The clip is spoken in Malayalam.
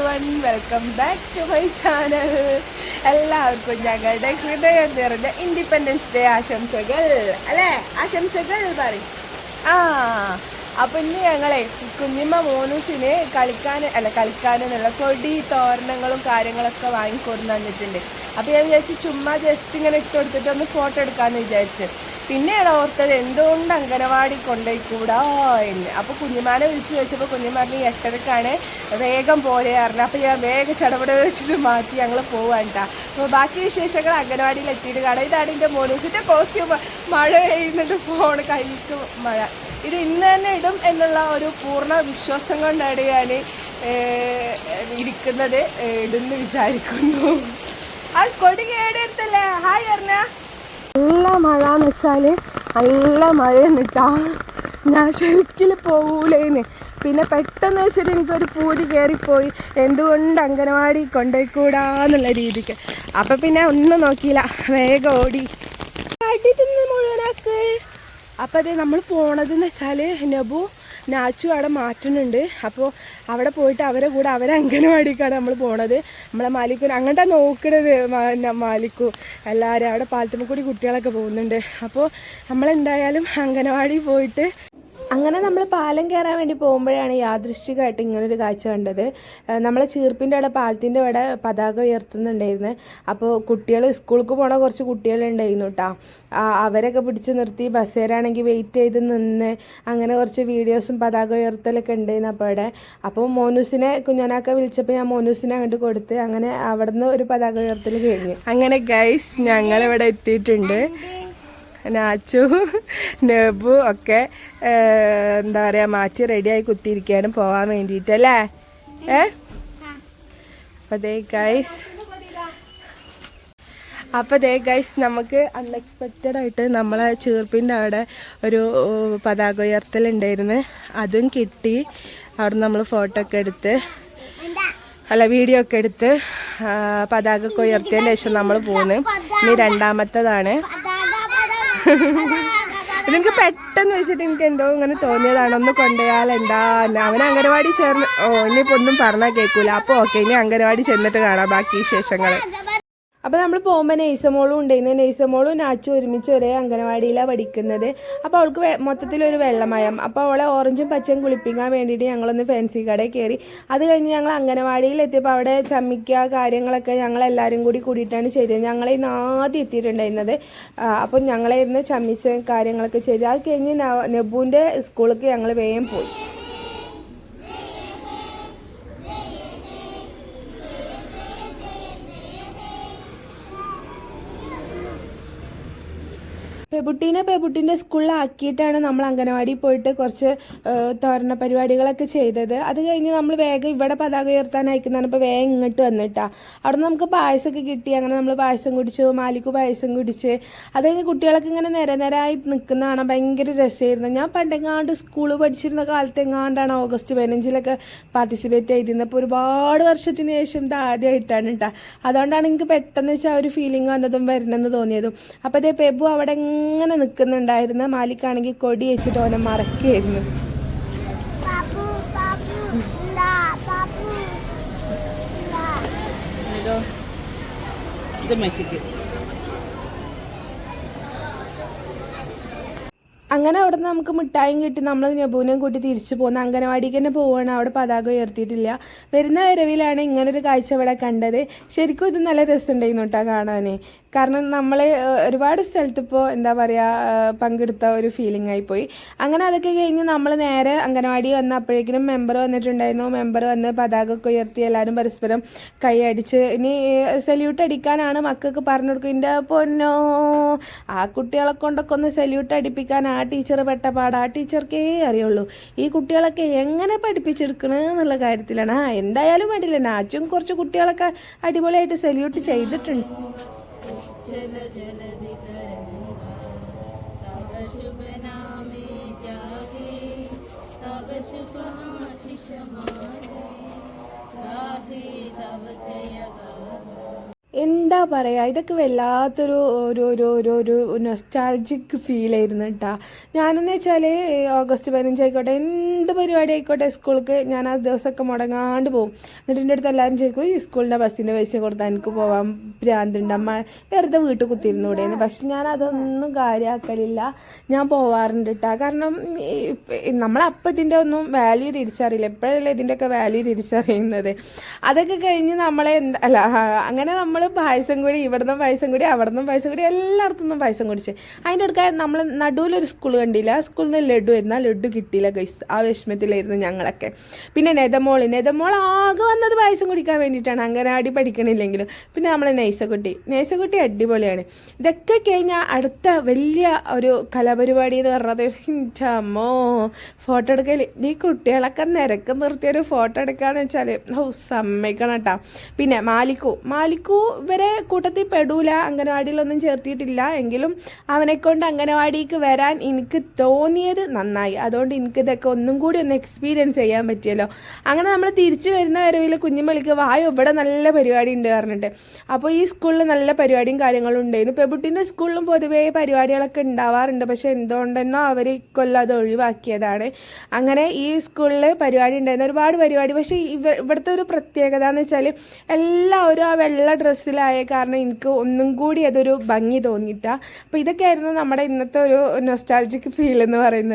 everyone, welcome back to my channel. എല്ലാവർക്കും ഞങ്ങളുടെ ഹൃദയം നിറഞ്ഞ ഇൻഡിപെൻഡൻസ് ഡേ ആശംസകൾ അല്ലേ? ആശംസകൾ പറയും. അപ്പം ഇന്ന് ഞങ്ങളെ കുഞ്ഞിമ്മ മോനൂസിന് കളിക്കാനെന്നുള്ള കൊടി തോരണങ്ങളും കാര്യങ്ങളൊക്കെ വാങ്ങിക്കൊടുന്ന് തന്നിട്ടുണ്ട്. അപ്പോൾ ഞാൻ വിചാരിച്ചു ചുമ്മാ ജസ്റ്റ് ഇങ്ങനെ ഇട്ട് കൊടുത്തിട്ട് ഒന്ന് ഫോട്ടോ എടുക്കാമെന്ന് വിചാരിച്ചു. പിന്നെയാണ് ഓർത്തത് എന്തുകൊണ്ട് അംഗനവാടി കൊണ്ടുപോയിക്കൂടാ എന്ന്. അപ്പോൾ കുഞ്ഞിമാനെ വിളിച്ച് ചോദിച്ചപ്പോൾ കുഞ്ഞിമാറിന് 8:30 വേഗം പോലെ അറിഞ്ഞു. അപ്പോൾ ഞാൻ വേഗം ചടപട വെച്ചിട്ട് മാറ്റി ഞങ്ങൾ പോവാൻ കേട്ടോ. അപ്പോൾ ബാക്കി വിശേഷങ്ങൾ അംഗനവാടിയിൽ എത്തിയിട്ട് കാണാം. ഇതാണ് എൻ്റെ മോനൂസിൻ്റെ കോസ്റ്റ്യൂം. മഴ പെയ്യുന്നുണ്ട്, ഫോൺ കൈക്ക് മഴ. ഇത് ഇന്ന് തന്നെ ഇടും എന്നുള്ള ഒരു പൂർണ്ണ വിശ്വാസം കൊണ്ടാണ് ഞാൻ ഇരിക്കുന്നത്. ഇടുന്ന് വിചാരിക്കുന്നു. ആ കൊടി കേടെടുത്തല്ലേ? ഹായ് പറഞ്ഞ. നല്ല മഴ എന്ന് വെച്ചാൽ നല്ല മഴയെന്ന് ഇട്ടാ ഞാൻ ശരിക്കും പോകൂലേന്ന്. പിന്നെ പെട്ടെന്ന് വെച്ചിട്ട് എനിക്കൊരു പൂതി കയറിപ്പോയി, എന്തുകൊണ്ട് അംഗനവാടി കൊണ്ടുപോയിക്കൂടാന്നുള്ള രീതിക്ക്. അപ്പം പിന്നെ ഒന്നും നോക്കിയില്ല, വേഗം ഓടി അടി തിന്ന് മുഴുവനാക്ക്. അപ്പം അതെ നമ്മൾ പോണതെന്ന് വെച്ചാൽ നബു നാച്ചു അവിടെ മാറ്റുന്നുണ്ട്. അപ്പോൾ അവിടെ പോയിട്ട് അവരെ കൂടെ അവരെ അംഗനവാടിക്കാണ് നമ്മൾ പോണത്. നമ്മളെ മാലിക്കൂന് അങ്ങോട്ടാ നോക്കണത്. മാലിക്കു എല്ലാവരും അവിടെ പാലത്തുമ്മക്കൂടി കുട്ടികളൊക്കെ പോകുന്നുണ്ട്. അപ്പോൾ നമ്മളെന്തായാലും അംഗനവാടി പോയിട്ട് അങ്ങനെ നമ്മൾ പാലം കയറാൻ വേണ്ടി പോകുമ്പോഴാണ് യാദൃശ്ചികമായിട്ട് ഇങ്ങനൊരു കാഴ്ച കണ്ടത്. നമ്മളെ ചീർപ്പിൻ്റെ അവിടെ പാലത്തിൻ്റെ അവിടെ പതാക ഉയർത്തുന്നുണ്ടായിരുന്നു. അപ്പോൾ കുട്ടികൾ സ്കൂൾക്ക് പോണ കുറച്ച് കുട്ടികളുണ്ടായിരുന്നു കേട്ടോ. അവരൊക്കെ പിടിച്ച് നിർത്തി, ബസ്സേരാണെങ്കിൽ വെയിറ്റ് ചെയ്ത് നിന്ന് അങ്ങനെ കുറച്ച് വീഡിയോസും പതാക ഉയർത്തലൊക്കെ ഉണ്ടായിരുന്നു അപ്പോൾ അവിടെ. അപ്പോൾ മോനൂസിനെ കുഞ്ഞനാക്ക വിളിച്ചപ്പോൾ ഞാൻ മോനൂസിനെ അങ്ങോട്ട് കൊടുത്ത് അങ്ങനെ അവിടെ നിന്ന് ഒരു പതാക ഉയർത്തൽ കഴിഞ്ഞു. അങ്ങനെ ഗൈസ് ഞങ്ങളിവിടെ എത്തിയിട്ടുണ്ട്. നാച്ചു നബു ഒക്കെ എന്താ പറയുക മാറ്റി റെഡിയായി കുത്തിയിരിക്കുകയാണ് പോകാൻ വേണ്ടിയിട്ടല്ലേ? അപ്പോൾ ദേ ഗൈസ് നമുക്ക് അൺഎക്സ്പെക്റ്റഡായിട്ട് നമ്മളെ ചീർപ്പിൻ്റെ അവിടെ ഒരു പതാക ഉയർത്തലുണ്ടായിരുന്നു. അതും കിട്ടി. അവിടെ നമ്മൾ ഫോട്ടോ ഒക്കെ എടുത്ത് വീഡിയോ ഒക്കെ എടുത്ത് പതാക ഒക്കെ ഉയർത്തിയതിന് ശേഷം നമ്മൾ പോകുന്നു. ഇനി രണ്ടാമത്തതാണ്. ഇതെനിക്ക് പെട്ടെന്ന് വെച്ചിട്ട് എനിക്ക് എന്തോ ഇങ്ങനെ തോന്നിയതാണ്, ഒന്ന് കൊണ്ടുപോയാലെന്താ. അവൻ അംഗനവാടി ചേർന്ന് ഇനിയിപ്പോൾ ഒന്നും പറഞ്ഞാൽ കേൾക്കൂല. അപ്പോൾ ഓക്കെ, ഇനി അംഗനവാടി ചെന്നിട്ട് കാണാം ബാക്കി വിശേഷങ്ങൾ. അപ്പോൾ നമ്മൾ പോകുമ്പോൾ നെയ്സമോളും ഉണ്ടായിരുന്നു. നെയ്സമോളും നാച്ചും ഒരുമിച്ച് ഒരേ അംഗനവാടിയിലാണ് പഠിക്കുന്നത്. അപ്പോൾ അവൾക്ക് മൊത്തത്തിലൊരു വെള്ളമയം. അപ്പോൾ അവളെ ഓറഞ്ചും പച്ചയും കുളിപ്പിക്കാൻ വേണ്ടിയിട്ട് ഞങ്ങളൊന്ന് ഫാൻസി കടയിൽ കയറി. അത് കഴിഞ്ഞ് ഞങ്ങൾ അംഗനവാടിയിൽ എത്തിയപ്പോൾ അവിടെ ചമ്മിക്കുക കാര്യങ്ങളൊക്കെ ഞങ്ങളെല്ലാവരും കൂടിയിട്ടാണ് ചെയ്തത്. ഞങ്ങളെ ഇന്ന് ആദ്യം എത്തിയിട്ടുണ്ടായിരുന്നത്. അപ്പം ഞങ്ങളായിരുന്നു ചമ്മിച്ച കാര്യങ്ങളൊക്കെ ചെയ്ത്. അത് കഴിഞ്ഞ് നബുവിൻ്റെ സ്കൂളിലേക്ക് ഞങ്ങൾ വേഗം പോയി. പെബുട്ടീൻ്റെ സ്കൂളിലാക്കിയിട്ടാണ് നമ്മൾ അംഗനവാടി പോയിട്ട് കുറച്ച് തോരണ പരിപാടികളൊക്കെ ചെയ്തത്. അത് കഴിഞ്ഞ് നമ്മൾ വേഗം ഇവിടെ പതാക ഉയർത്താനയക്കുന്നതാണ്. ഇപ്പോൾ വേഗം ഇങ്ങോട്ട് വന്നിട്ടാണ്. അവിടെ നിന്ന് നമുക്ക് പായസമൊക്കെ കിട്ടി. അങ്ങനെ നമ്മൾ പായസം കുടിച്ചു, മാലിക്കു പായസം കുടിച്ച്. അത് കഴിഞ്ഞ് കുട്ടികളൊക്കെ ഇങ്ങനെ നിരനിരായി നിൽക്കുന്ന കാണാൻ ഭയങ്കര രസമായിരുന്നു. ഞാൻ പണ്ടെങ്ങാണ്ട് സ്കൂൾ പഠിച്ചിരുന്ന കാലത്ത് എങ്ങാണ്ടാണ് ഓഗസ്റ്റ് 15 പാർട്ടിസിപ്പേറ്റ് ചെയ്തിരുന്നത്. അപ്പോൾ ഒരുപാട് വർഷത്തിന് ശേഷം ഇത് ആദ്യമായിട്ടാണ് കേട്ടോ. അതുകൊണ്ടാണ് എനിക്ക് പെട്ടെന്ന് വെച്ചാൽ ഒരു ഫീലിംഗ് വന്നതും വരണമെന്ന് തോന്നിയതും. അപ്പോൾ അതേ പെബു അവിടെ അങ്ങനെ നിൽക്കുന്നുണ്ടായിരുന്നു. മാലിക്കാണെങ്കിൽ കൊടി വെച്ചിട്ട് ഓനെ മറക്കുകയായിരുന്നു. അങ്ങനെ അവിടെ നിന്ന് നമുക്ക് മിഠായും കിട്ടി. നമ്മൾ നബൂനെയും കൂട്ടി തിരിച്ചു പോകുന്ന അംഗനവാടിക്ക് തന്നെ പോവുകയാണ്. അവിടെ പതാക ഉയർത്തിയിട്ടില്ല. വരുന്ന വരവിലാണ് ഇങ്ങനൊരു കാഴ്ച ഇവിടെ കണ്ടത്. ശരിക്കും ഇത് നല്ല രസമുണ്ടായിരുന്നു കേട്ടോ കാണാൻ. കാരണം നമ്മൾ ഒരുപാട് സ്ഥലത്ത് ഇപ്പോൾ എന്താ പറയുക പങ്കെടുത്ത ഒരു ഫീലിംഗ് ആയിപ്പോയി. അങ്ങനെ അതൊക്കെ കഴിഞ്ഞ് നമ്മൾ നേരെ അംഗനവാടി വന്ന അപ്പോഴേക്കും മെമ്പർ വന്നിട്ടുണ്ടായിരുന്നു. മെമ്പർ വന്ന് പതാക ഒക്കെ ഉയർത്തി എല്ലാവരും പരസ്പരം കൈയടിച്ച് ഇനി സല്യൂട്ട് അടിക്കാനാണ് മക്കൾക്ക് പറഞ്ഞു കൊടുക്കും. എൻ്റെ പൊന്നോ, ആ കുട്ടികളെ കൊണ്ടൊക്കെ ഒന്ന് സല്യൂട്ട് അടിപ്പിക്കാൻ ആ ടീച്ചർ പെട്ട പാട് ആ ടീച്ചർക്കേ അറിയുള്ളൂ. ഈ കുട്ടികളൊക്കെ എങ്ങനെ പഠിപ്പിച്ചെടുക്കണമെന്നുള്ള കാര്യത്തിലാണ്. എന്തായാലും വേണ്ടില്ല, നാച്ചും കുറച്ച് കുട്ടികളൊക്കെ അടിപൊളിയായിട്ട് സല്യൂട്ട് ചെയ്തിട്ടുണ്ട്. जल जलधि तरंगा तव शुभ नामे जागे तव शुभ आशीष मागे गाहे तव जय गाथा. എന്താ എന്താ പറയുക, ഇതൊക്കെ വല്ലാത്തൊരു ഒരു ഒരു ഒരു ഒരു നൊസ്റ്റാൾജിക് ഫീൽ ആയിരുന്നു കേട്ടോ. ഞാനെന്ന് വെച്ചാൽ ഓഗസ്റ്റ് 15 ആയിക്കോട്ടെ, എന്ത് പരിപാടി ആയിക്കോട്ടെ സ്കൂൾക്ക് ഞാൻ ആ ദിവസമൊക്കെ മുടങ്ങാണ്ട് പോകും. എന്നിട്ട് എൻ്റെ അടുത്ത് എല്ലാവരും ചോദിക്കും, ഈ സ്കൂളിൻ്റെ ബസ്സിൻ്റെ പൈസ കൊടുത്താൽ എനിക്ക് പോകാൻ ഭ്രാന്തുണ്ട് അമ്മ, വെറുതെ വീട്ടിൽ കുത്തിയിരുന്നൂടെയെന്ന്. പക്ഷെ ഞാൻ അതൊന്നും കാര്യമാക്കലില്ല, ഞാൻ പോവാറുണ്ട് കേട്ടോ. കാരണം നമ്മളപ്പം ഇതിൻ്റെ ഒന്നും വാല്യൂ തിരിച്ചറിയില്ല, എപ്പോഴല്ലേ ഇതിൻ്റെയൊക്കെ വാല്യൂ തിരിച്ചറിയുന്നത്. അതൊക്കെ കഴിഞ്ഞ് നമ്മളെ അല്ല അങ്ങനെ നമ്മൾ പായസം കൂടി, ഇവിടുന്ന് പായസം കൂടി അവിടുന്ന് പായസം കൂടി എല്ലായിടത്തുനിന്നും പായസം കുടിച്ച്. അതിൻ്റെ അടുക്ക നമ്മൾ നടുവിലൊരു സ്കൂൾ കണ്ടില്ല, ആ സ്കൂളിൽ നിന്ന് ലഡു വരുന്ന ആ ലഡു കിട്ടിയില്ല ഗൈസ്. ആ വിഷമത്തിലായിരുന്നു ഞങ്ങളൊക്കെ. പിന്നെ നെതമോൾ ആകെ വന്നത് പായസം കുടിക്കാൻ വേണ്ടിയിട്ടാണ്, അംഗനവാടി പഠിക്കണില്ലെങ്കിലും. പിന്നെ നമ്മൾ നൈസക്കുട്ടി അടിപൊളിയാണ്. ഇതൊക്കെ കഴിഞ്ഞാൽ അടുത്ത വലിയ ഒരു കലാപരിപാടി എന്ന് പറഞ്ഞത് അമ്മോ ഫോട്ടോ എടുക്കൽ. ഈ കുട്ടികളൊക്കെ നിരക്ക് നിർത്തിയൊരു ഫോട്ടോ എടുക്കാന്ന് വെച്ചാൽ സമ്മതിക്കണം കേട്ടോ. പിന്നെ മാലിക്കു ഇവരെ കൂട്ടത്തിൽ പെടൂല, അംഗനവാടിയിലൊന്നും ചേർത്തിയിട്ടില്ല, എങ്കിലും അവനെക്കൊണ്ട് അംഗനവാടിക്ക് വരാൻ എനിക്ക് തോന്നിയത് നന്നായി. അതുകൊണ്ട് എനിക്കിതൊക്കെ ഒന്നും കൂടി ഒന്ന് എക്സ്പീരിയൻസ് ചെയ്യാൻ പറ്റിയല്ലോ. അങ്ങനെ നമ്മൾ തിരിച്ചു വരുന്ന വരവിൽ കുഞ്ഞുമളിക്ക് വായോ ഇവിടെ നല്ല പരിപാടി ഉണ്ട് പറഞ്ഞിട്ട്. അപ്പോൾ ഈ സ്കൂളിൽ നല്ല പരിപാടിയും കാര്യങ്ങളും ഉണ്ടായിരുന്നു. പെബുട്ടിൻ്റെ സ്കൂളിലും പൊതുവേ പരിപാടികളൊക്കെ ഉണ്ടാവാറുണ്ട്, പക്ഷെ എന്തുകൊണ്ടെന്നോ അവർ ഇക്കൊല്ലം അത് ഒഴിവാക്കിയതാണ്. അങ്ങനെ ഈ സ്കൂളിൽ പരിപാടി ഉണ്ടായിരുന്നു, ഒരുപാട് പരിപാടി. പക്ഷേ ഇവിടുത്തെ ഒരു പ്രത്യേകത എന്ന് വെച്ചാൽ എല്ലാവരും ആ വെള്ള ഡ്രസ്സിലായ കാരണം എനിക്ക് ഒന്നും കൂടി അതൊരു ഭംഗി തോന്നിയിട്ടാണ്. അപ്പോൾ ഇതൊക്കെയായിരുന്നു നമ്മുടെ ഇന്നത്തെ ഒരു നൊസ്റ്റാൾജിക് ഫീൽ എന്ന് പറയുന്നത്.